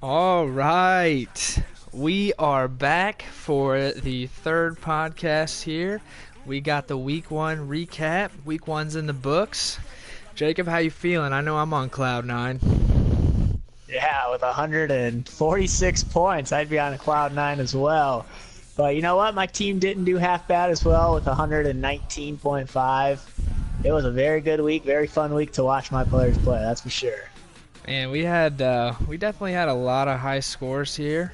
All right. We are back for the third podcast here. We got the week one recap. Week one's in the books. Jacob, how you feeling? I know I'm on cloud nine. Yeah, with 146 points, I'd be on a cloud nine as well. But you know what? My team didn't do half bad as well with 119.5. It was a very good week, very fun week to watch my players play, that's for sure. And we definitely had a lot of high scores here.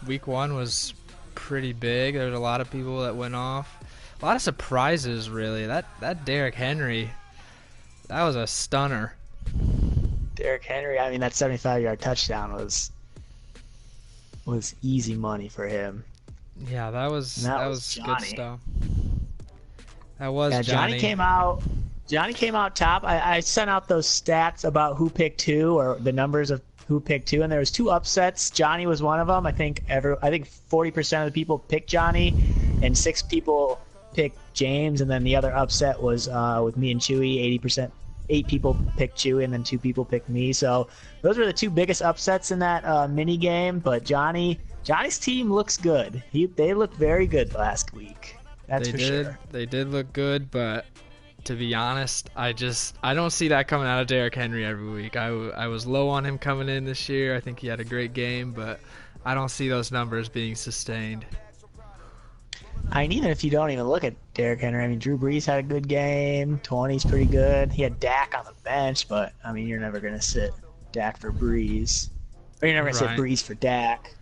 Week one was pretty big. There was a lot of people that went off. A lot of surprises, really. That Derrick Henry, that was a stunner. Derrick Henry, I mean, that 75-yard touchdown was easy money for him. Yeah, that was good stuff. That was Johnny came out top. I sent out those stats about who picked who, or the numbers of who picked who, and there was two upsets. Johnny was one of them. I think 40% of the people picked Johnny, and 6 people picked James, and then the other upset was with me and Chewy. 8 people picked Chewy, and then 2 people picked me. So those were the 2 biggest upsets in that mini game. But Johnny's team looks good. They looked very good last week. That's for sure. They did look good, but to be honest, I don't see that coming out of Derrick Henry every week. I was low on him coming in this year. I think he had a great game, but I don't see those numbers being sustained. I mean, even if you don't even look at Derrick Henry, I mean, Drew Brees had a good game. 20's pretty good. He had Dak on the bench, but, I mean, you're never going to sit Dak for Brees. Or you're never going to sit Brees for Dak.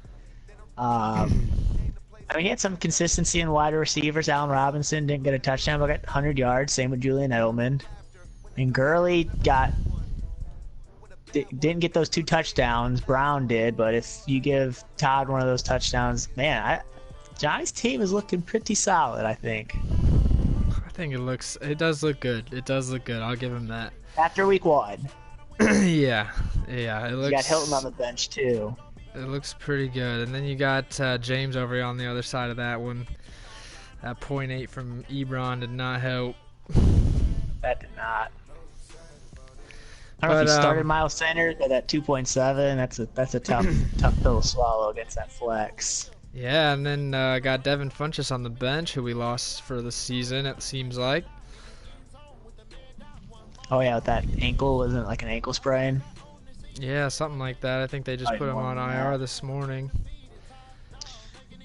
I mean, he had some consistency in wide receivers. Allen Robinson didn't get a touchdown, but got 100 yards. Same with Julian Edelman. And Gurley didn't get those 2 touchdowns. Brown did, but if you give Todd one of those touchdowns, man, Johnny's team is looking pretty solid, I think. I think it does look good. It does look good. I'll give him that. After week 1. Yeah. It looks. You got Hilton on the bench, too. It looks pretty good. And then you got James over here on the other side of that one. That .8 from Ebron did not help. That did not. I don't know if he started Miles Sanders, but that 2.7, that's a tough pill to swallow against that flex. Yeah, and then got Devin Funchess on the bench, who we lost for the season, it seems like. Oh, yeah, with that ankle. Wasn't it like an ankle sprain? Yeah, something like that. I think they just put him on IR this morning.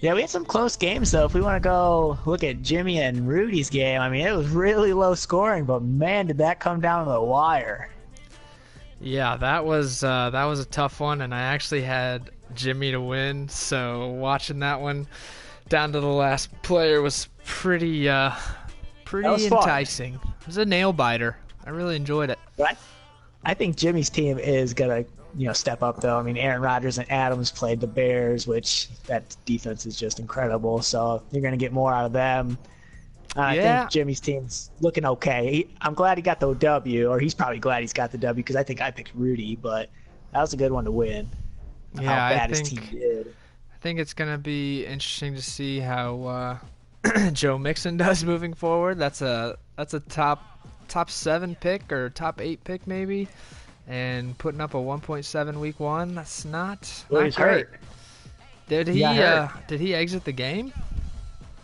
Yeah, we had some close games, though. If we want to go look at Jimmy and Rudy's game, I mean, it was really low scoring, but, man, did that come down to the wire. Yeah, that was a tough one, and I actually had Jimmy to win, so watching that one down to the last player was pretty enticing. It was a nail biter. I really enjoyed it. But I think Jimmy's team is gonna, step up though. I mean, Aaron Rodgers and Adams played the Bears, which that defense is just incredible. So you're gonna get more out of them. I think Jimmy's team's looking okay. I'm glad he got the W, or he's probably glad he's got the W because I think I picked Rudy, but that was a good one to win. Yeah, how bad his team did. I think it's going to be interesting to see how Joe Mixon does moving forward. That's a top 7 pick or top 8 pick maybe, and putting up a 1.7 week one. That's not great. Hurt. Did he exit the game?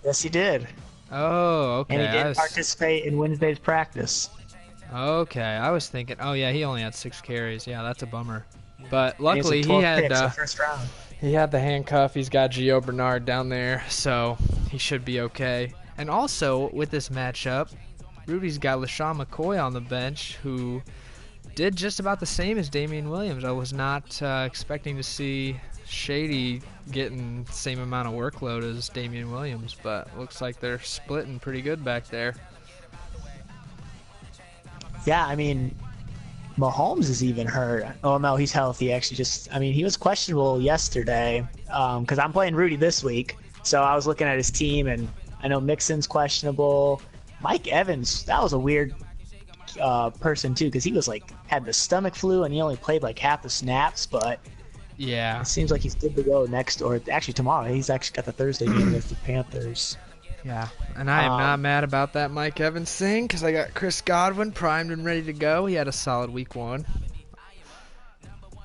Yes, he did. Oh, okay. And he didn't participate in Wednesday's practice. Okay, I was thinking, oh yeah, he only had 6 carries. Yeah, that's a bummer. But luckily he had first round. He had the handcuff. He's got Gio Bernard down there, so he should be okay. And also with this matchup, Rudy's got LaShawn McCoy on the bench, who did just about the same as Damian Williams. I was not expecting to see Shady getting the same amount of workload as Damian Williams, but looks like they're splitting pretty good back there. Yeah, I mean, Mahomes is even hurt. Oh, no, he's healthy, actually. He was questionable yesterday because I'm playing Rudy this week. So I was looking at his team, and I know Mixon's questionable. Mike Evans, that was a weird person, too, because he was had the stomach flu, and he only played half the snaps, but yeah, it seems like he's good to go next, or actually tomorrow. He's actually got the Thursday game against the Panthers. Yeah, and I am not mad about that Mike Evans thing because I got Chris Godwin primed and ready to go. He had a solid week one.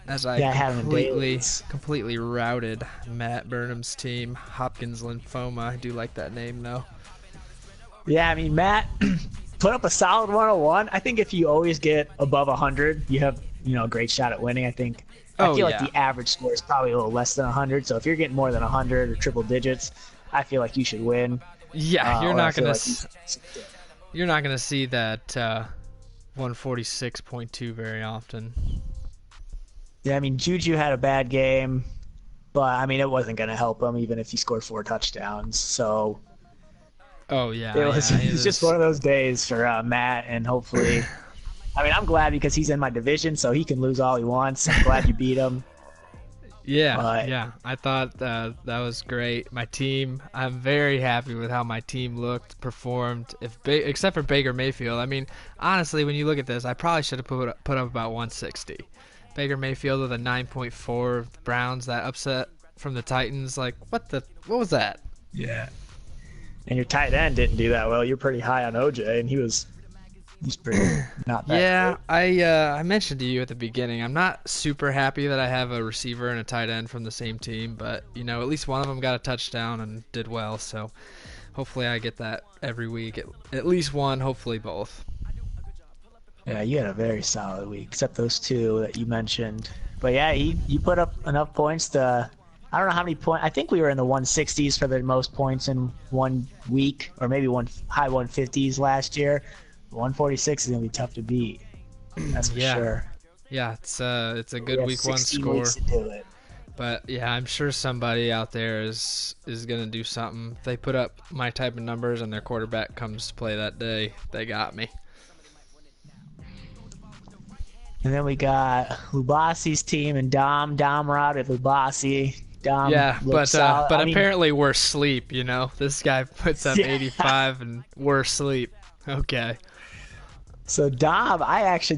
as I Yeah, I had him in completely dailies. completely routed Matt Burnham's team. Hopkins lymphoma. I do like that name though. Yeah, I mean, Matt put up a solid 101. I think if you always get above 100, you have, a great shot at winning. I Oh feel like yeah, the average score is probably a little less than 100. So if you're getting more than 100 or triple digits, I feel like you should win. yeah. Or I feel like you should. You're not gonna see that 146.2 very often. Yeah, I mean, Juju had a bad game, but I mean, it wasn't going to help him even if he scored 4 touchdowns. So Oh yeah, it was, yeah. it's just one of those days for Matt, and hopefully, I mean, I'm glad because he's in my division, so he can lose all he wants. I'm glad you beat him. Yeah, But yeah. I thought that was great. My team, I'm very happy with how my team looked, performed. Except for Baker Mayfield. I mean, honestly, when you look at this, I probably should have put up about 160. Baker Mayfield with a 9.4 of the Browns, that upset from the Titans. Like, what was that? yeah, and your tight end didn't do that well. You're pretty high on OJ, and he's pretty not that Yeah, good. I mentioned to you at the beginning, I'm not super happy that I have a receiver and a tight end from the same team, but at least one of them got a touchdown and did well, so hopefully I get that every week, at least one, hopefully both. Yeah, you had a very solid week, except those two that you mentioned. But yeah, you put up enough points to. I don't know how many points. I think we were in the 160s for the most points in one week, or maybe high 150s last year. 146 is gonna be tough to beat. That's for Yeah, sure. yeah, it's a We good have week one 16 score, weeks to do it. but yeah, I'm sure somebody out there is gonna do something. If they put up my type of numbers and their quarterback comes to play that day, they got me. And then we got Lubasi's team and Dom. Dom routed Lubasi. Dom Yeah, looked solid. but I mean, apparently worse sleep. This guy puts up yeah. 85 and worse sleep. Okay. So Dom,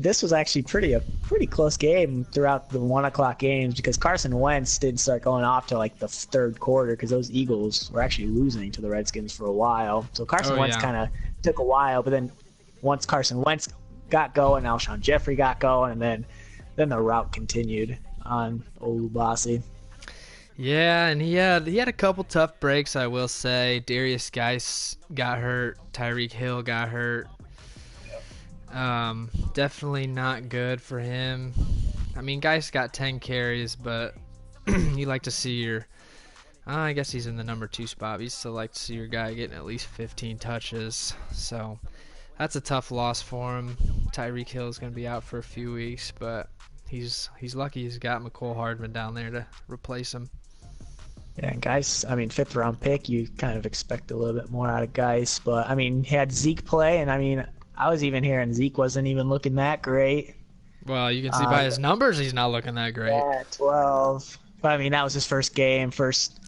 this was actually a pretty close game throughout the 1 o'clock games because Carson Wentz didn't start going off till like the third quarter because those Eagles were actually losing to the Redskins for a while. So Carson Wentz Yeah. kind of took a while, but then once Carson Wentz got going, Alshon Jeffrey got going, and then the route continued on Olubasi. Yeah, and he had a couple tough breaks, I will say. Darius Geis got hurt. Tyreek Hill got hurt. Definitely not good for him. I mean, Geis got 10 carries, but you like to see your. I guess he's in the number 2 spot. You still like to see your guy getting at least 15 touches. So that's a tough loss for him. Tyreek Hill is going to be out for a few weeks, but he's lucky he's got McCole Hardman down there to replace him. Yeah, and Geis, I mean, 5th-round pick, you kind of expect a little bit more out of Geis. But, I mean, he had Zeke play, and, I mean, I was even hearing Zeke wasn't even looking that great. Well, you can see by his numbers he's not looking that great. Yeah, 12. But, I mean, that was his first game, first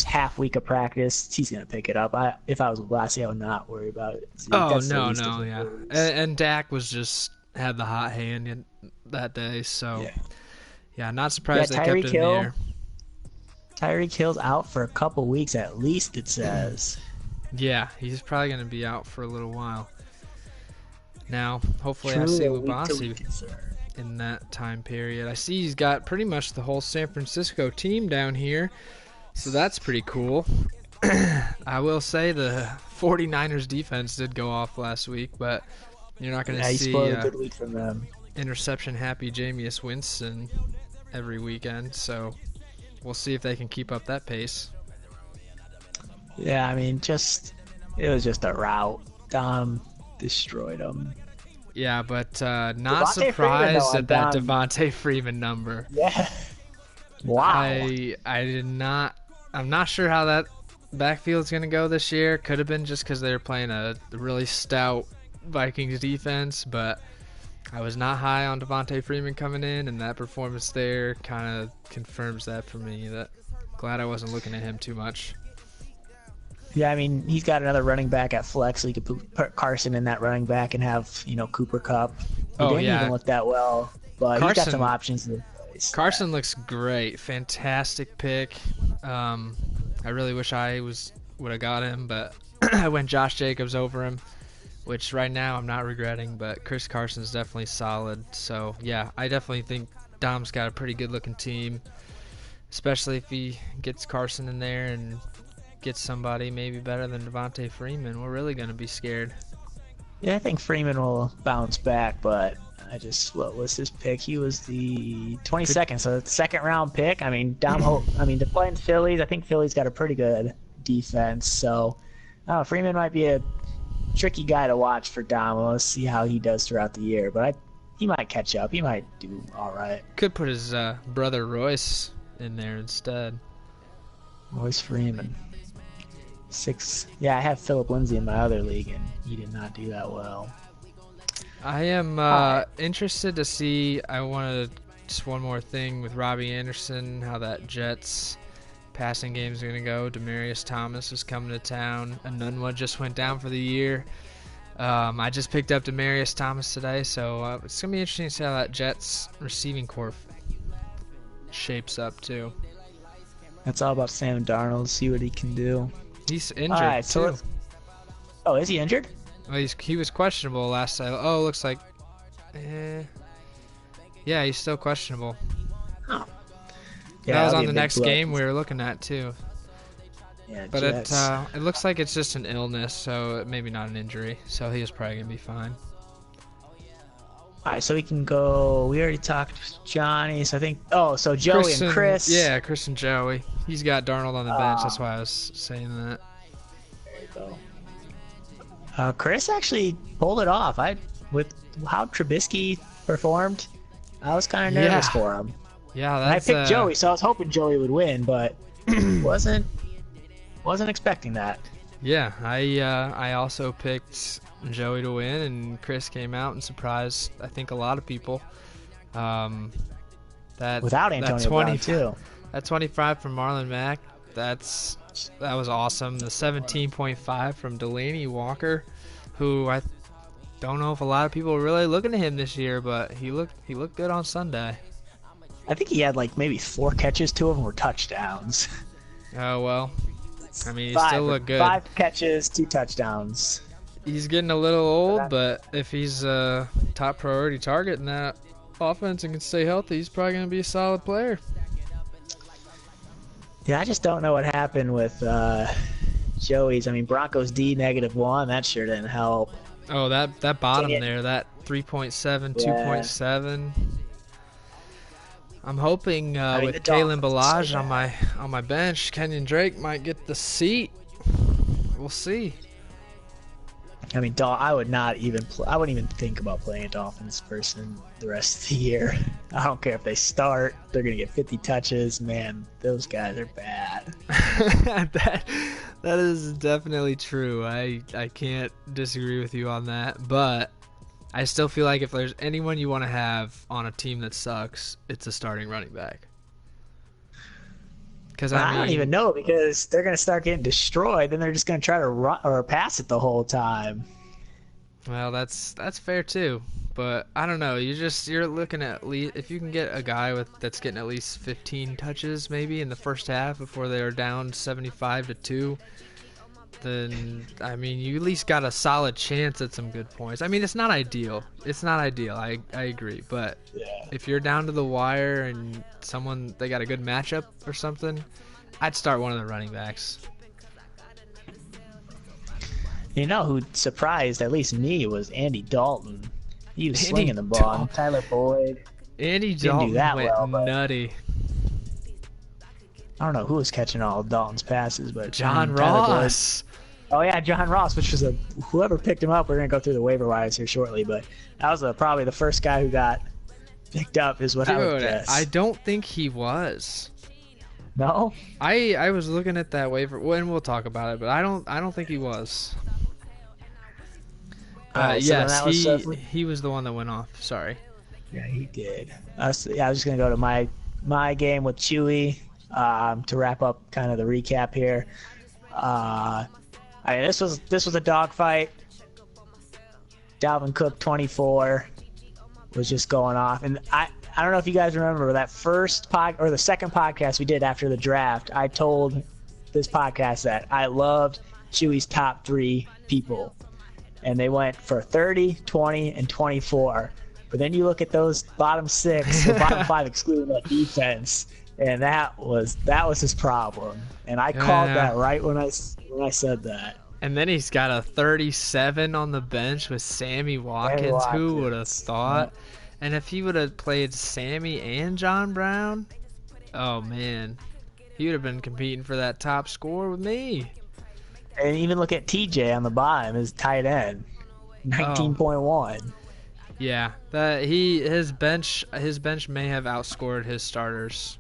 half week of practice. He's going to pick it up. If I was Lassie, I would not worry about it. Zeke, Oh, that's the no, least of his yeah. worries. And Dak was just had the hot hand that day, so yeah, not surprised they kept it in the air. Tyreek Hill's out for a couple weeks at least, it says. Yeah, he's probably going to be out for a little while. Now, hopefully I Truly see a week-to-week Lubasi concern. in that time period. I see he's got pretty much the whole San Francisco team down here, so that's pretty cool. I will say the 49ers defense did go off last week, but you're not going to see spoiled a good week from them. interception-happy Jameis Winston every weekend, so we'll see if they can keep up that pace. Yeah, I mean, it was just a rout. Dom destroyed them. Yeah, but not Devontae surprised Freeman, though, at that I'm Devontae Freeman number. Yeah. Wow. I did not. I'm not sure how that backfield's going to go this year. Could have been just because they were playing a really stout Vikings defense, but I was not high on Devontae Freeman coming in, and that performance there kind of confirms that for me. Glad I wasn't looking at him too much. Yeah, I mean, he's got another running back at flex, so he could put Carson in that running back and have, Cooper Kupp. He didn't even look that well, but he's got some options. Carson looks great. Fantastic pick. I really wish I would have got him, but I went Josh Jacobs over him, which right now I'm not regretting, but Chris Carson's definitely solid. So, yeah, I definitely think Dom's got a pretty good-looking team, especially if he gets Carson in there and gets somebody maybe better than Devontae Freeman. We're really going to be scared. Yeah, I think Freeman will bounce back, but what was his pick? He was the 22nd, so the second-round pick. I mean, they're playing Phillies. I think Philly's got a pretty good defense, so Freeman might be a tricky guy to watch for Dom. Let's see how he does throughout the year, but he might catch up. He might do all right. Could put his brother Royce in there instead. Royce Freeman. 6. Yeah, I have Philip Lindsay in my other league, and he did not do that well. I am interested to see. I wanted just one more thing with Robbie Anderson, how that Jets passing game is going to go. Demaryius Thomas is coming to town. Anunwa just went down for the year. I just picked up Demaryius Thomas today, so it's going to be interesting to see how that Jets receiving corps shapes up, too. That's all about Sam Darnold, see what he can do. He's injured, too. Oh, is he injured? Well, he was questionable last time. Oh, looks like... yeah, he's still questionable. Oh. Yeah, that was on the next game we were looking at, too. Yeah, but it looks like it's just an illness, so maybe not an injury. So he is probably going to be fine. All right, so we can go... We already talked to Johnny, so I think... Oh, so Joey and Chris. Yeah, Chris and Joey. He's got Darnold on the bench. That's why I was saying that. There you go. Chris actually pulled it off. With how Trubisky performed, I was kind of nervous for him. Yeah, I picked Joey, so I was hoping Joey would win, but wasn't expecting that. Yeah, I also picked Joey to win, and Chris came out and surprised, I think, a lot of people. Without Antonio Brown, too. That 25 from Marlon Mack, that was awesome. The 17.5 from Delaney Walker, who I don't know if a lot of people are really looking at him this year, but he looked good on Sunday. I think he had like maybe 4 catches. 2 of them were touchdowns. Oh, well. I mean, he still looked good. 5 catches, 2 touchdowns. He's getting a little old, but if he's a top priority target in that offense and can stay healthy, he's probably going to be a solid player. Yeah, I just don't know what happened with Joey's. I mean, Broncos D -1. That sure didn't help. Oh, that bottom there, that 3.7, 2.7. I'm hoping with Kalen Ballage on my bench, Kenyon Drake might get the seat. We'll see. I mean, I wouldn't even think about playing a Dolphins person the rest of the year. I don't care if they start; they're gonna get 50 touches. Man, those guys are bad. that is definitely true. I can't disagree with you on that, but I still feel like if there's anyone you want to have on a team that sucks, it's a starting running back. Because I don't even know, because they're going to start getting destroyed. Then they're just going to try to run or pass it the whole time. Well, that's fair too. But I don't know. You're looking at least if you can get a guy that's getting at least 15 touches maybe in the first half before they are down 75-2. Then I mean, you at least got a solid chance at some good points. I mean, it's not ideal. I agree, but if you're down to the wire and they got a good matchup or something, I'd start one of the running backs. You know who surprised at least me was Andy Dalton. He was slinging the ball. Tyler Boyd. Andy Dalton went nutty. I don't know who was catching all of Dalton's passes, but John Ross. Oh yeah, John Ross, which was whoever picked him up. We're gonna go through the waiver wires here shortly, but that was probably the first guy who got picked up, is what I would guess. I don't think he was. No. I was looking at that waiver, and we'll talk about it, but I don't think he was. Yes, he was the one that went off. Sorry. Yeah, he did. I was just gonna go to my game with Chewy to wrap up kind of the recap here. I mean, this was a dogfight. Dalvin Cook 24 was just going off, and I don't know if you guys remember that the second podcast we did after the draft. I told this podcast that I loved Chewy's top 3 people, and they went for 30, 20, and 24. But then you look at those bottom six, the bottom five, excluding that defense, and that was his problem. And I called that right when I said that. And then he's got a 37 on the bench with Sammy Watkins. Who would have thought? And if he would have played Sammy and John Brown, oh man, he would have been competing for that top score with me. And even look at TJ on the bottom, his tight end, 19.1. Yeah, his bench may have outscored his starters.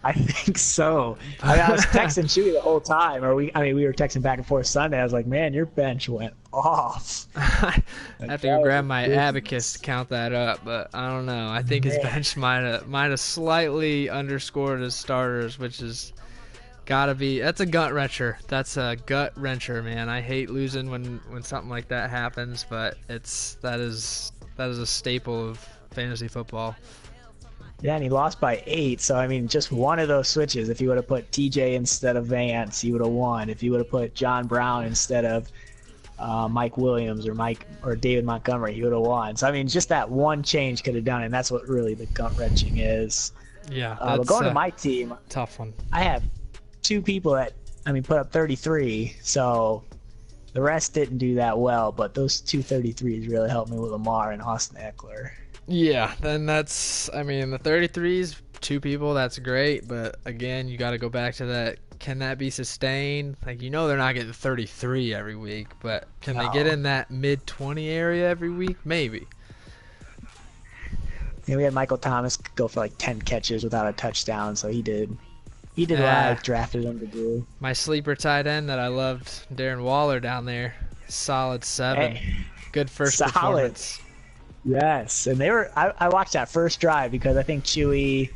I think so. I was texting Chewy the whole time, we were texting back and forth Sunday. I was like, man, your bench went off. I have to go grab my abacus to count that up, but I don't know. I think his bench might have slightly underscored his starters, which is gotta be. That's a gut wrencher. That's a gut wrencher, man. I hate losing when something like that happens, but that is a staple of fantasy football. Yeah, and he lost by 8, so I mean, just one of those switches. If you would have put TJ instead of Vance, he would have won. If you would have put John Brown instead of Mike Williams or David Montgomery, he would have won. So I mean, just that one change could have done it, and that's what really the gut wrenching is. Yeah, but going to my team, tough one. I have 2 people that put up 33, so the rest didn't do that well. But those 2 33s really helped me with Lamar and Austin Eckler. Yeah, then the 33s, 2 people, that's great, but again, you got to go back to that. Can that be sustained? Like, they're not getting 33 every week, but can they get in that mid-20 area every week? Maybe. Yeah, we had Michael Thomas go for like 10 catches without a touchdown, so he did what I drafted him to do. My sleeper tight end that I loved, Darren Waller down there, solid 7. Good first performance. Yes, and I watched that first drive because I think I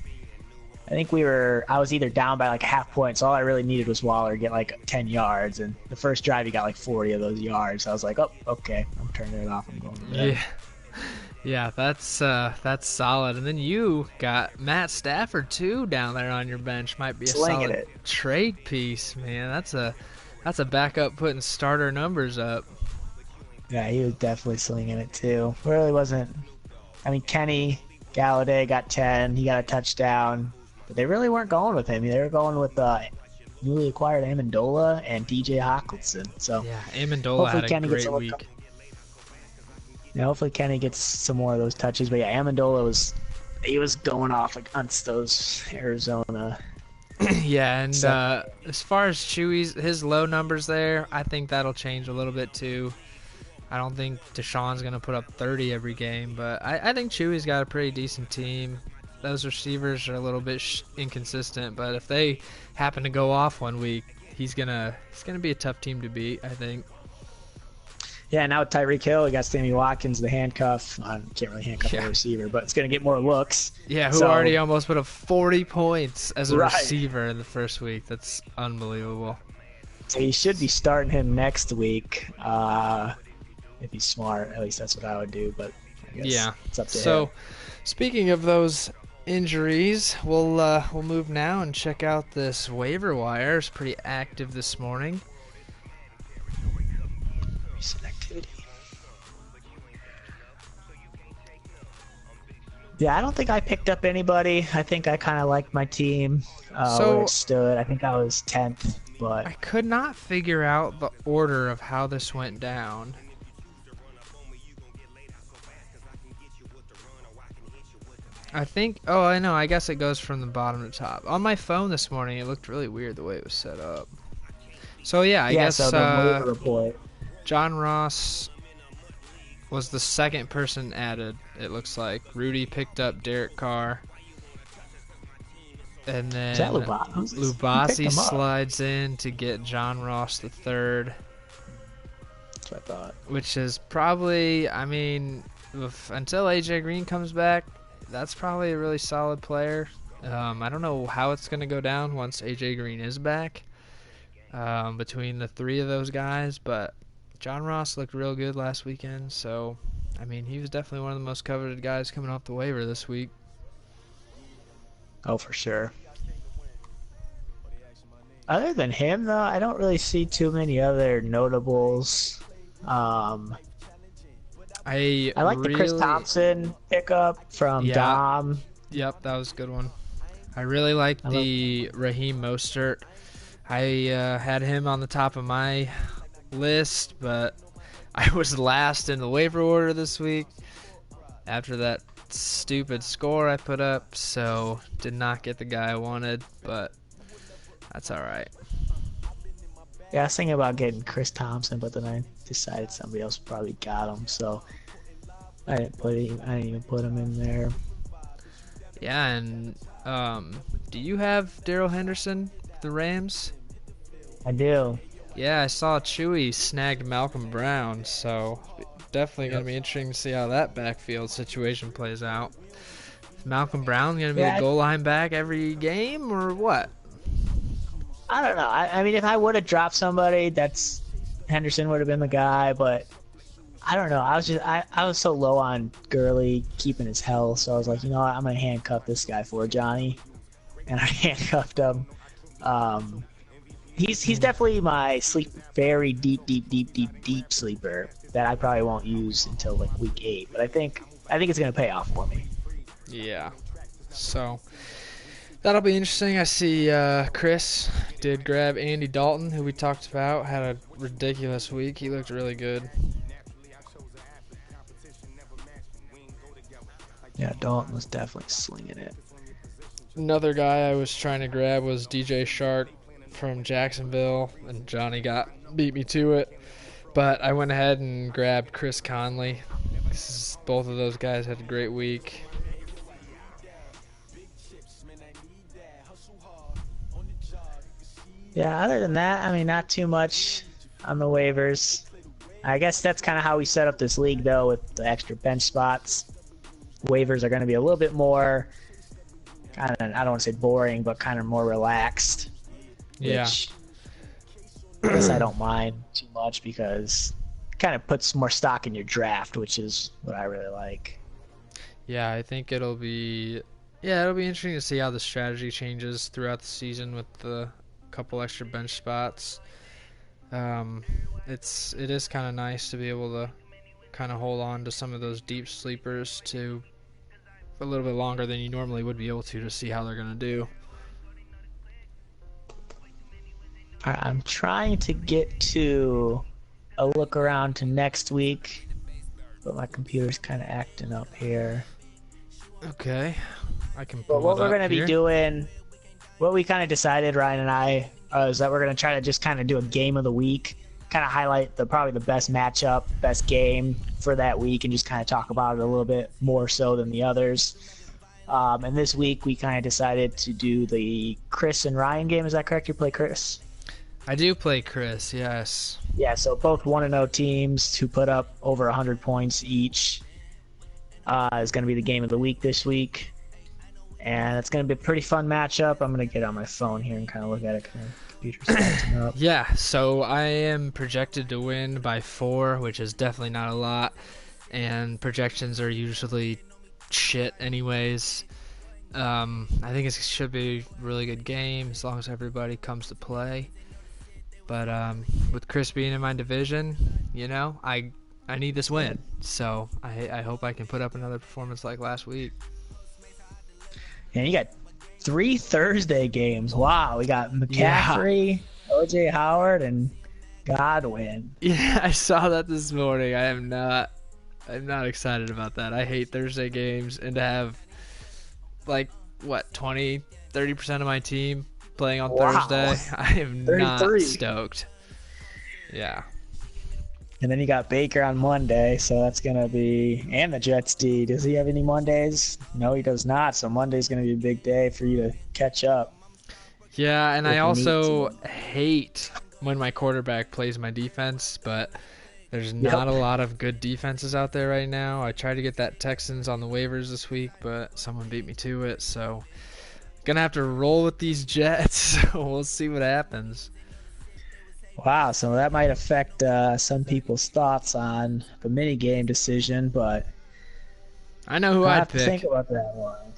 was either down by like a half point, so all I really needed was Waller to get like 10 yards, and the first drive he got like 40 of those yards. So I was like, oh, okay, I'm turning it off. I'm going to bed. Yeah, that's solid. And then you got Matt Stafford too down there on your bench. Might be a solid trade piece, man. That's a backup putting starter numbers up. Yeah, he was definitely slinging it too. Really wasn't. Kenny Galladay got 10. He got a touchdown, but they really weren't going with him. They were going with newly acquired Amendola and DJ Hawkinson. So yeah, Amendola had a great week. Yeah, hopefully Kenny gets some more of those touches. But yeah, Amendola was going off against those Arizona. Yeah, and as far as Chewy's, his low numbers there, I think that'll change a little bit too. I don't think Deshaun's going to put up 30 every game, but I think Chewy's got a pretty decent team. Those receivers are a little bit inconsistent, but if they happen to go off one week, he's gonna be a tough team to beat, I think. Yeah, now with Tyreek Hill, we got Sammy Watkins, the handcuff. I can't really handcuff a receiver, but it's going to get more looks. Yeah, who already almost put up 40 points as a receiver in the first week. That's unbelievable. So he should be starting him next week. If he's smart, at least that's what I would do. But I guess it's up to him. So, speaking of those injuries, we'll move now and check out this waiver wire. It's pretty active this morning. Recent activity. Yeah, I don't think I picked up anybody. I think I kind of liked my team where it stood. I think I was 10th, but I could not figure out the order of how this went down. I think, I know, I guess it goes from the bottom to top. On my phone this morning, it looked really weird the way it was set up. So, yeah, I guess so the report. John Ross was the second person added, it looks like. Rudy picked up Derek Carr. And then Is that Lubasi? Lubasi slides in to get John Ross the third. That's what I thought. Which is probably, until AJ Green comes back, that's probably a really solid player. I don't know how it's going to go down once AJ Green is back between the 3 of those guys, but John Ross looked real good last weekend, so he was definitely one of the most coveted guys coming off the waiver this week. Oh, for sure. Other than him, though, I don't really see too many other notables. I like the Chris Thompson pickup from Dom. Yep, that was a good one. I really like the Raheem Mostert. I had him on the top of my list, but I was last in the waiver order this week after that stupid score I put up, so did not get the guy I wanted, but that's all right. Yeah, I was thinking about getting Chris Thompson, but then I decided somebody else probably got him, so I didn't even put him in there. Yeah, and do you have Darrell Henderson, the Rams? I do. Yeah, I saw Chewy snagged Malcolm Brown, so definitely going to be interesting to see how that backfield situation plays out. Is Malcolm Brown going to be the goal line back every game, or what? I don't know. I mean, if I would have dropped somebody, Henderson would have been the guy, but I don't know. I was so low on Gurley keeping his health, so I was like, you know what, I'm gonna handcuff this guy for Johnny, and I handcuffed him. He's definitely my very deep sleeper that I probably won't use until like week 8, but I think it's gonna pay off for me. Yeah. So that'll be interesting. I see Chris did grab Andy Dalton, who we talked about, had a ridiculous week. He looked really good. Yeah, Dalton was definitely slinging it. Another guy I was trying to grab was DJ Shark from Jacksonville, and Johnny beat me to it. But I went ahead and grabbed Chris Conley. Both of those guys had a great week. Yeah, other than that, I mean, not too much on the waivers. I guess that's kind of how we set up this league, though, with the extra bench spots. Waivers are going to be a little bit more, I don't want to say boring, but kind of more relaxed. Yeah. Which I guess I don't mind too much because it kind of puts more stock in your draft, which is what I really like. Yeah, I think it'll be interesting to see how the strategy changes throughout the season with the couple extra bench spots. It is kind of nice to be able to kind of hold on to some of those deep sleepers to a little bit longer than you normally would be able to see how they're going to do. I'm trying to get to a look around to next week, but my computer's kind of acting up here. Okay, I can pull But what it we're up going to be here. doing, what we kind of decided, Ryan and I, is that we're going to try to just kind of do a game of the week, kind of highlight probably the best matchup, best game for that week, and just kind of talk about it a little bit more so than the others. And this week we kind of decided to do the Chris and Ryan game. Is that correct? You play Chris? I do play Chris, yes. Yeah, so both 1-0 teams who put up over 100 points each is going to be the game of the week this week. And it's going to be a pretty fun matchup. I'm going to get on my phone here and kind of look at it because my computer's acting up. Yeah, so I am projected to win by 4, which is definitely not a lot. And projections are usually shit anyways. I think it should be a really good game as long as everybody comes to play. But with Chris being in my division, you know, I need this win. So I hope I can put up another performance like last week. And you got 3 Thursday games. Wow, we got McCaffrey, OJ Howard, and Godwin. Yeah, I saw that this morning. I'm not excited about that. I hate Thursday games, and to have like 20-30% of my team playing on Thursday, I am 33. Not stoked. Yeah. And then you got Baker on Monday, so that's going to be... And the Jets D. Does he have any Mondays? No, he does not, so Monday's going to be a big day for you to catch up. Yeah, and I also hate when my quarterback plays my defense, but there's not a lot of good defenses out there right now. I tried to get that Texans on the waivers this week, but someone beat me to it, so... Gonna have to roll with these Jets. We'll see what happens. Wow, so that might affect some people's thoughts on the mini game decision, but I know who I'd pick. Think about that one.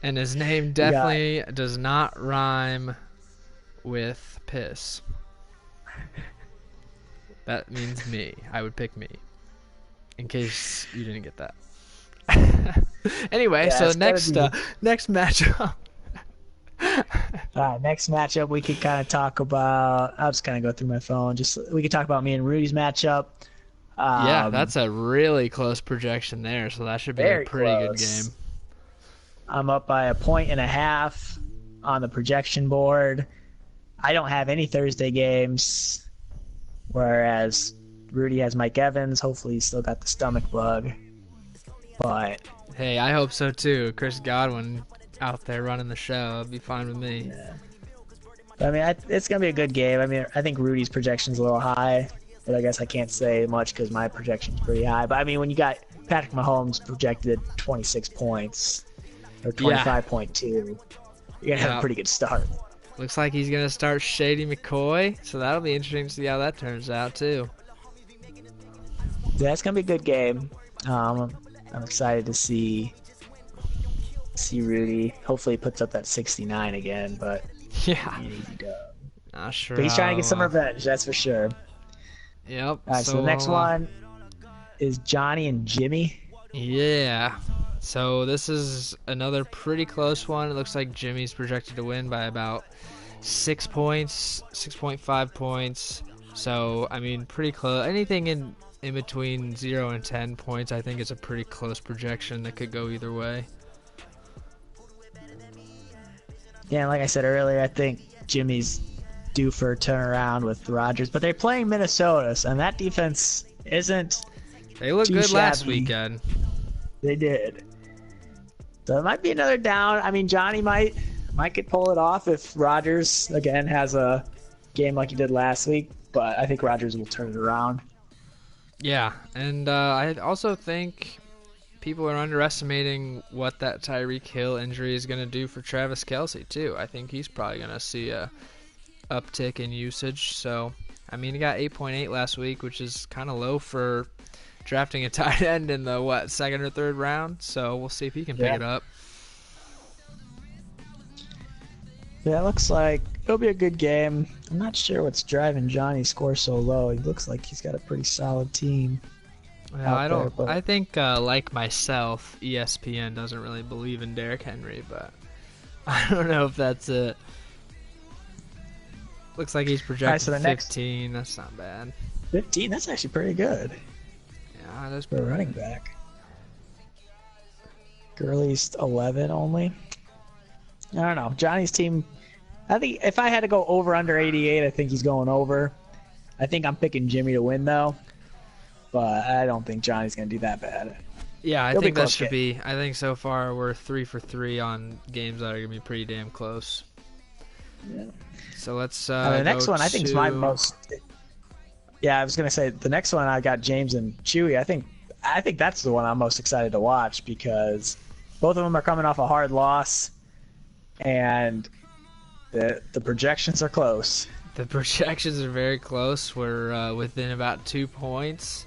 And his name definitely does not rhyme with piss. That means me. I would pick me. in case you didn't get that. Anyway, Yeah, so it's gotta next matchup. All right, next matchup we could kind of talk about. I'll just kind of go through my phone. We could talk about me and Rudy's matchup. Yeah, that's a really close projection there, so that should be a Very pretty good close. game. I'm up by 1.5 on the projection board. I don't have any Thursday games, whereas Rudy has Mike Evans. Hopefully, he's still got the stomach bug. But Hey, I hope so too. Chris Godwin out there running the show. It'd be fine with me. I mean, it's gonna be a good game. I mean, I think Rudy's projection's a little high, but I guess I can't say much because my projection's pretty high. But I mean, when you got Patrick Mahomes projected 26 points or 25.2, you're gonna have a pretty good start. Looks like he's gonna start Shady McCoy, so that'll be interesting to see how that turns out too. Yeah, it's gonna be a good game. I'm excited to see Rudy. Hopefully, he puts up that 69 again, but Yeah, an easy dub. not sure. But he's trying to get some revenge, that's for sure. Yep. All right, so the next one is Johnny and Jimmy. Yeah. So this is another pretty close one. It looks like Jimmy's projected to win by about 6 points, 6.5 points. So, I mean, pretty close. Anything in between 0 and 10 points, I think is a pretty close projection that could go either way. Yeah, and like I said earlier, I think Jimmy's due for a turnaround with Rodgers, but they're playing Minnesota, and that defense isn't. They looked too good last shabby. weekend. They did. So it might be another down. I mean, Johnny might could pull it off if Rodgers again has a game like he did last week, but I think Rodgers will turn it around. Yeah, and I also think people are underestimating what that Tyreek Hill injury is going to do for Travis Kelce, too. I think he's probably going to see a uptick in usage. So, I mean, he got 8.8 last week, which is kind of low for drafting a tight end in the, second or third round. So, we'll see if he can pick it up. Yeah, it looks like it'll be a good game. I'm not sure what's driving Johnny's score so low. He looks like he's got a pretty solid team. Yeah, I think, like myself, ESPN doesn't really believe in Derrick Henry, but I don't know if that's it. Looks like he's projected so 15. That's not bad. 15? That's actually pretty good Yeah, that's for a running back. Gurley's 11 only. I don't know. Johnny's team, I think if I had to go over under 88, I think he's going over. I think I'm picking Jimmy to win, though. But I don't think Johnny's going to do that bad. Yeah, I It'll think be a that close should game. be. I think so far we're 3 for 3 on games that are going to be pretty damn close. Yeah. So let's the next go one I think is my most. Yeah, I was gonna say the next one I got James and Chewy. I think that's the one I'm most excited to watch because both of them are coming off a hard loss, and the projections are close. The projections are very close. We're within about 2 points,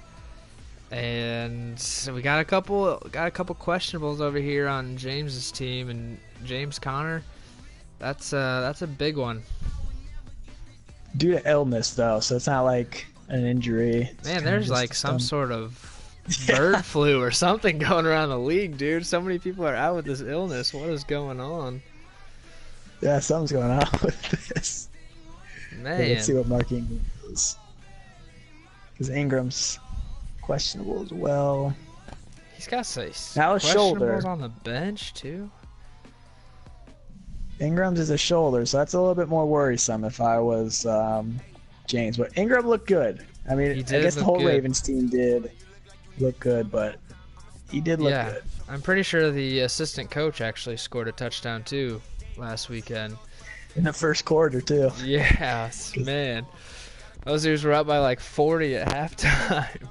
and so we got a couple questionables over here on James's team, and James Conner. That's a big one. Due to illness, though, so it's not like an injury. It's Man, kinda there's just like a some stump. sort of bird flu or something going around the league, dude. So many people are out with this illness. What is going on? Yeah, something's going on with this. Man. Yeah, let's see what Mark Ingram is. Because Ingram's questionable as well. He's got Now his shoulder. questionables on the bench too. Ingram's is a shoulder, so that's a little bit more worrisome if I was James. But Ingram looked good. I mean, He I did guess the look whole good. Ravens team did look good, but he did look Yeah. good. I'm pretty sure the assistant coach actually scored a touchdown too last weekend. In the first quarter, too. Yes, man. Those dudes were up by like 40 at halftime.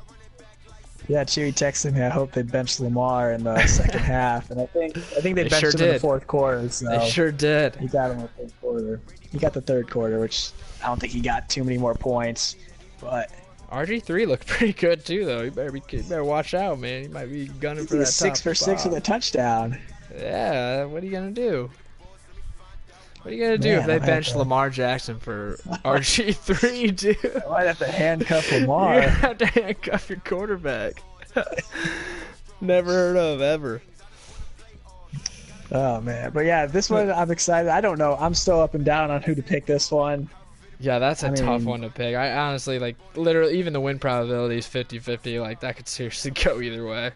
Yeah, Chewy texted me, I hope they benched Lamar in the second half. And I think they benched sure him in the did. fourth quarter. So They sure did. he got him in the third quarter. He got the third quarter, which I don't think he got too many more points. But RG3 looked pretty good too, though. You better watch out, man. He might be gunning for he that was 6 top for 6 spot. with a touchdown. Yeah, what are you gonna do? What are you gonna do Man, if they I might bench have to- Lamar Jackson for RG3, dude? I might have to handcuff You're Lamar. gonna have to handcuff your quarterback. Never heard of ever. Oh man, but yeah, this one I'm excited. I don't know. I'm still up and down on who to pick this one. Yeah, that's a tough mean, one to pick. I honestly, like, literally, even the win probability is 50-50. Like, that could seriously go either way.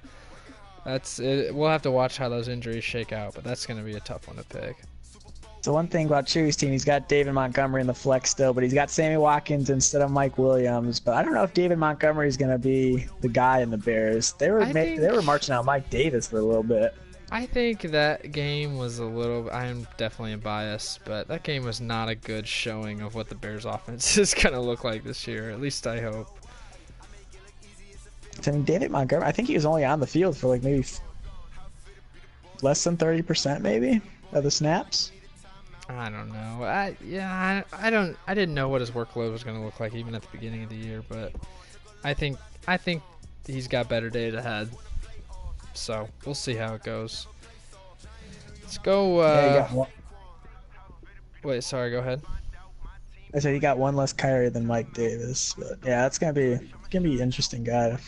That's it. We'll have to watch how those injuries shake out, but that's going to be a tough one to pick. So one thing about Chewy's team, he's got David Montgomery in the flex still, but he's got Sammy Watkins instead of Mike Williams. But I don't know if David Montgomery is going to be the guy in the Bears. They were marching out Mike Davis for a little bit. I think that game was a little. I'm definitely biased, but that game was not a good showing of what the Bears' offense is going to look like this year. At least I hope. I mean, David Montgomery, I think he was only on the field for like maybe less than 30% maybe of the snaps. I don't know. I didn't know what his workload was going to look like even at the beginning of the year, but I think he's got better days ahead. So we'll see how it goes. Let's go. Wait, sorry. Go ahead. I said he got one less carry than Mike Davis, but yeah, it's gonna be an interesting guy to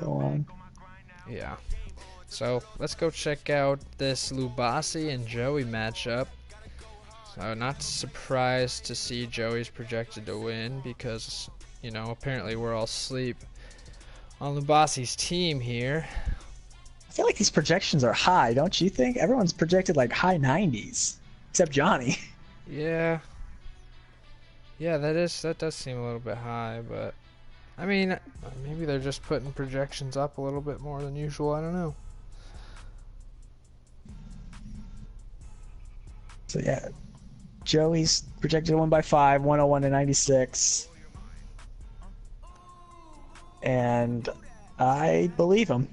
go on. Yeah. So let's go check out this Lubasi and Joey matchup. So not surprised to see Joey's projected to win because, apparently we're all asleep on Lubasi's team here. I feel like these projections are high, don't you think? Everyone's projected like high 90s, except Johnny. Yeah. Yeah, that does seem a little bit high, but I mean, maybe they're just putting projections up a little bit more than usual. I don't know. So yeah, Joey's projected to win by 5, 101 to 96. And I believe him.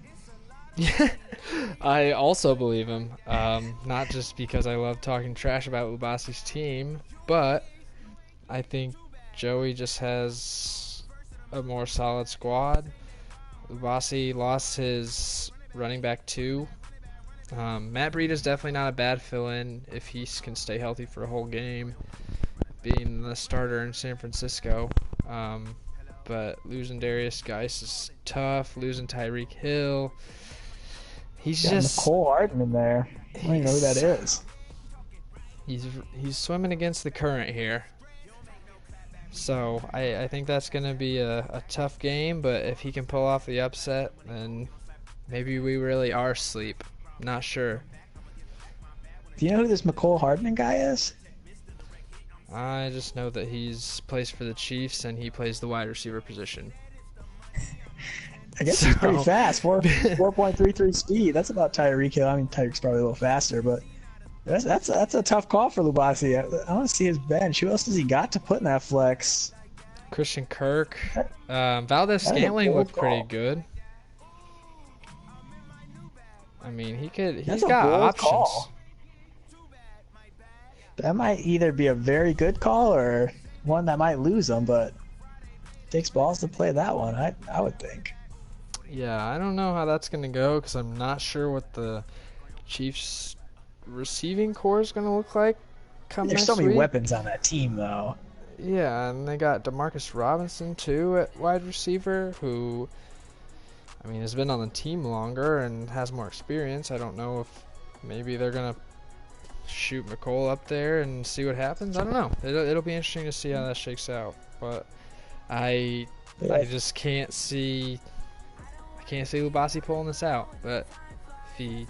I also believe him. Not just because I love talking trash about Lubasi's team, but I think Joey just has a more solid squad. Lubasi lost his running back 2. Matt Breida is definitely not a bad fill-in if he can stay healthy for a whole game, being the starter in San Francisco. But losing Darius Geis is tough. Losing Tyreek Hill. He's just Mecole Hardman in there. I don't even know who that is. He's swimming against the current here. So I think that's going to be a tough game, but if he can pull off the upset, then maybe we really are asleep. Not sure. Do you know who this Mecole Hardman guy is? I just know that he's plays for the Chiefs and he plays the wide receiver position. I guess he's pretty fast. 4.33 speed. That's about Tyreek Hill. I mean, Tyreek's probably a little faster, but that's a tough call for Lubasi. I want to see his bench. Who else has he got to put in that flex? Christian Kirk. Valdez-Scantling looked pretty good. I mean, he's got options. Call. That might either be a very good call or one that might lose him, but it takes balls to play that one, I would think. Yeah, I don't know how that's going to go because I'm not sure what the Chiefs' receiving core is going to look like come next week. There's so many weapons on that team, though. Yeah, and they got Demarcus Robinson, too, at wide receiver, who, I mean, has been on the team longer and has more experience. I don't know if maybe they're going to shoot Mecole up there and see what happens. I don't know. It'll be interesting to see how that shakes out. But I just can't see Lubasi pulling this out. But if he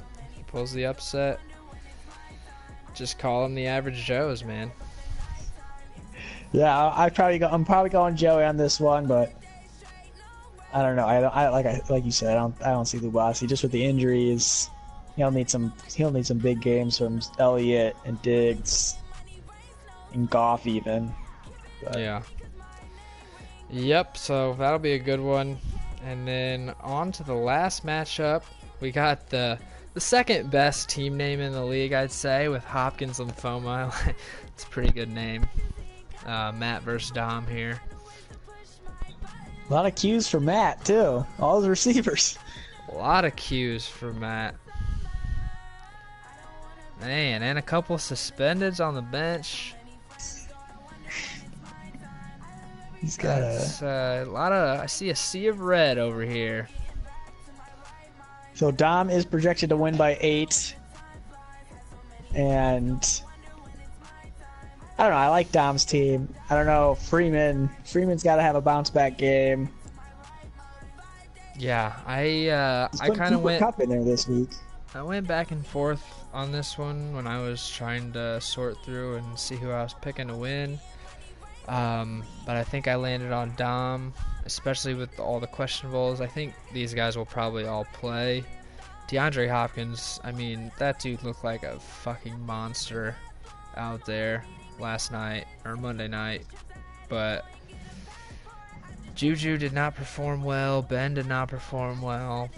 pulls the upset, just call him the average Joes, man. Yeah, I'm probably going Joey on this one, but I don't know. Like you said, I don't see Lubasi just with the injuries. He'll need some big games from Elliott and Diggs and Goff even. But. Yeah. Yep. So that'll be a good one. And then on to the last matchup, we got the second best team name in the league, I'd say, with Hopkins Lymphoma. It's a pretty good name. Matt versus Dom here. A lot of Qs for Matt too. All the receivers. A lot of Qs for Matt. Man, and a couple suspendeds on the bench. He's got a lot of. I see a sea of red over here. So Dom is projected to win by 8. And I don't know. I like Dom's team. I don't know. Freeman's got to have a bounce back game. Yeah, I kind of went Cup in there this week. I went back and forth on this one when I was trying to sort through and see who I was picking to win. But I think I landed on Dom, especially with all the questionables. I think these guys will probably all play. DeAndre Hopkins, I mean, that dude looked like a fucking monster out there last night or Monday night. But Juju did not perform well. Ben did not perform well.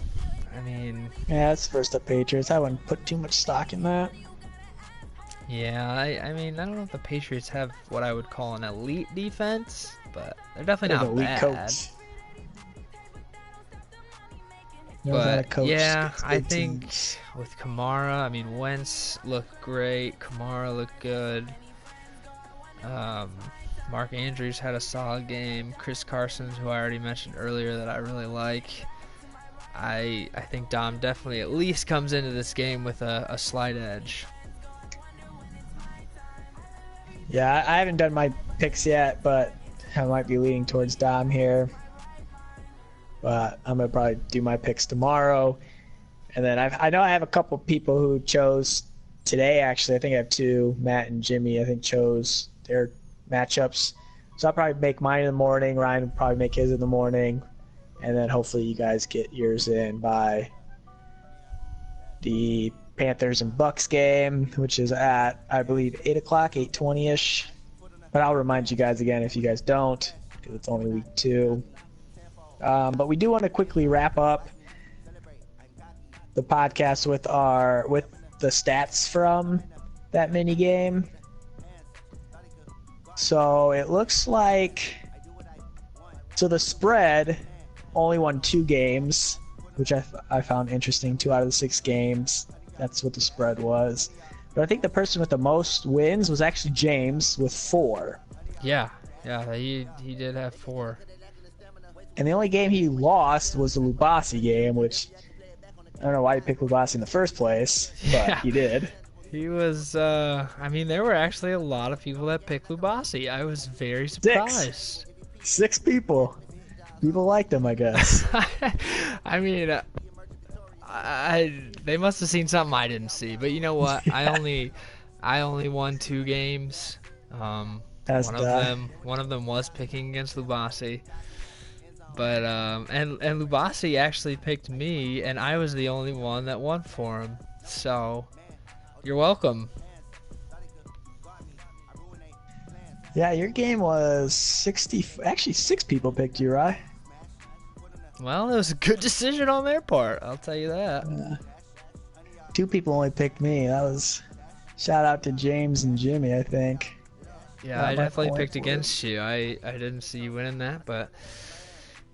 I mean... Yeah, it's versus the Patriots. I wouldn't put too much stock in that. Yeah, I mean, I don't know if the Patriots have what I would call an elite defense, but they're definitely not elite bad. Coach. But yeah, I think with Kamara, I mean, Wentz looked great. Kamara looked good. Mark Andrews had a solid game. Chris Carson, who I already mentioned earlier that I really like. I think Dom definitely at least comes into this game with a slight edge. Yeah, I haven't done my picks yet, but I might be leaning towards Dom here. But I'm going to probably do my picks tomorrow. And then I know I have a couple people who chose today, actually. I think I have 2, Matt and Jimmy, I think chose their matchups. So I'll probably make mine in the morning. Ryan will probably make his in the morning. And then hopefully you guys get yours in by the Panthers and Bucks game, which is at, I believe, 8 o'clock, 8:20-ish. But I'll remind you guys again if you guys don't, because it's only week 2. But we do want to quickly wrap up the podcast with the stats from that mini game. So it looks like the spread only won 2 games, which I found interesting. 2 out of the 6 games. That's what the spread was. But I think the person with the most wins was actually James with 4. Yeah, he did have 4. And the only game he lost was the Lubasi game, which I don't know why he picked Lubasi in the first place, but he did. He was, I mean, there were actually a lot of people that picked Lubasi. I was very surprised. 6 people. People liked him, I guess. I mean, they must have seen something I didn't see. But you know what? I only won 2 games. One of them was picking against Lubasi. But and Lubasi actually picked me, and I was the only one that won for him. So you're welcome. Yeah, your game was 60. Actually, 6 people picked you, right? Well, it was a good decision on their part. I'll tell you that. 2 people only picked me. That was shout out to James and Jimmy, I think. Yeah, I definitely picked against you. I didn't see you winning that, but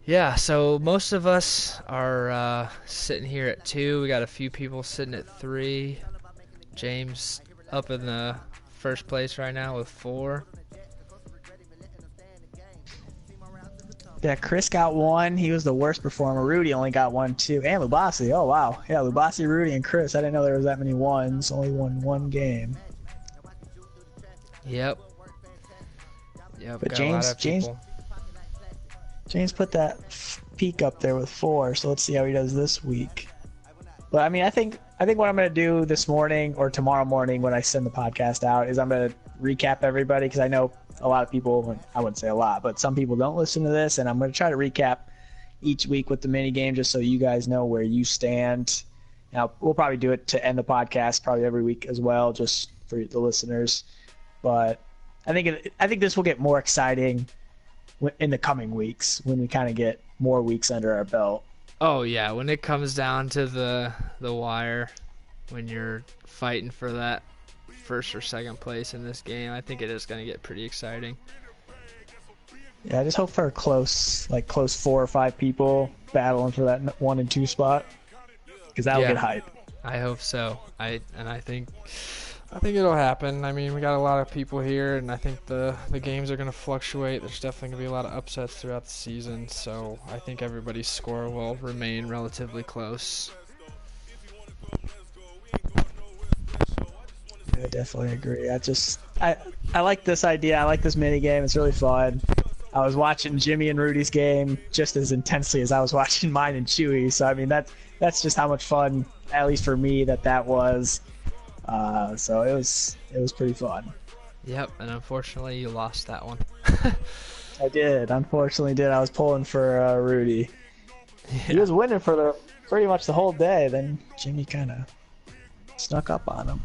yeah. So most of us are sitting here at 2. We got a few people sitting at 3. James up in the first place right now with 4. Yeah, Chris got 1. He was the worst performer. Rudy only got 1 too. And Lubasi. Oh, wow. Yeah, Lubasi, Rudy, and Chris. I didn't know there was that many ones. Only won 1 game. Yep. But James put that peak up there with 4, so let's see how he does this week. But I mean, I think what I'm going to do this morning or tomorrow morning when I send the podcast out is I'm going to recap everybody, because I know a lot of people, I wouldn't say a lot, but some people don't listen to this, and I'm going to try to recap each week with the mini game just so you guys know where you stand. Now, we'll probably do it to end the podcast probably every week as well, just for the listeners. But I think this will get more exciting in the coming weeks when we kind of get more weeks under our belt. Oh yeah, when it comes down to the wire, when you're fighting for that first or second place in this game, I think it is going to get pretty exciting. Yeah, I just hope for a close 4 or 5 people battling for that 1 and 2 spot, because that will get hype. I hope so. I think it'll happen. I mean, we got a lot of people here, and I think the games are going to fluctuate. There's definitely going to be a lot of upsets throughout the season, so I think everybody's score will remain relatively close. I definitely agree. I like this idea. I like this mini game. It's really fun. I was watching Jimmy and Rudy's game just as intensely as I was watching mine and Chewy. So I mean that's just how much fun, at least for me, that was. So it was pretty fun. Yep, and unfortunately you lost that one. I did, unfortunately did. I was pulling for Rudy. Yeah. He was winning for pretty much the whole day. Then Jimmy kind of snuck up on him.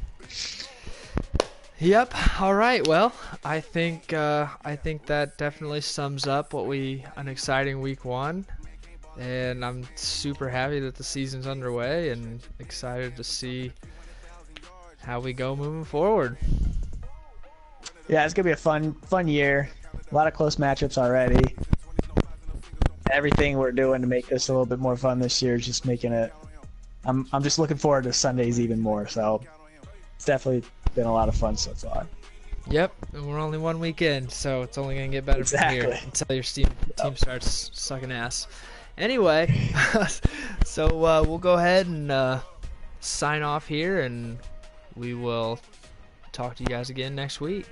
Yep. All right. Well, I think that definitely sums up an exciting week 1, and I'm super happy that the season's underway and excited to see how we go moving forward. Yeah, it's gonna be a fun year. A lot of close matchups already. Everything we're doing to make this a little bit more fun this year is just making it. I'm just looking forward to Sundays even more. So it's definitely been a lot of fun so far. Yep, and we're only 1 week in, so it's only gonna get better from here until your team starts sucking ass. Anyway, so we'll go ahead and sign off here, and we will talk to you guys again next week.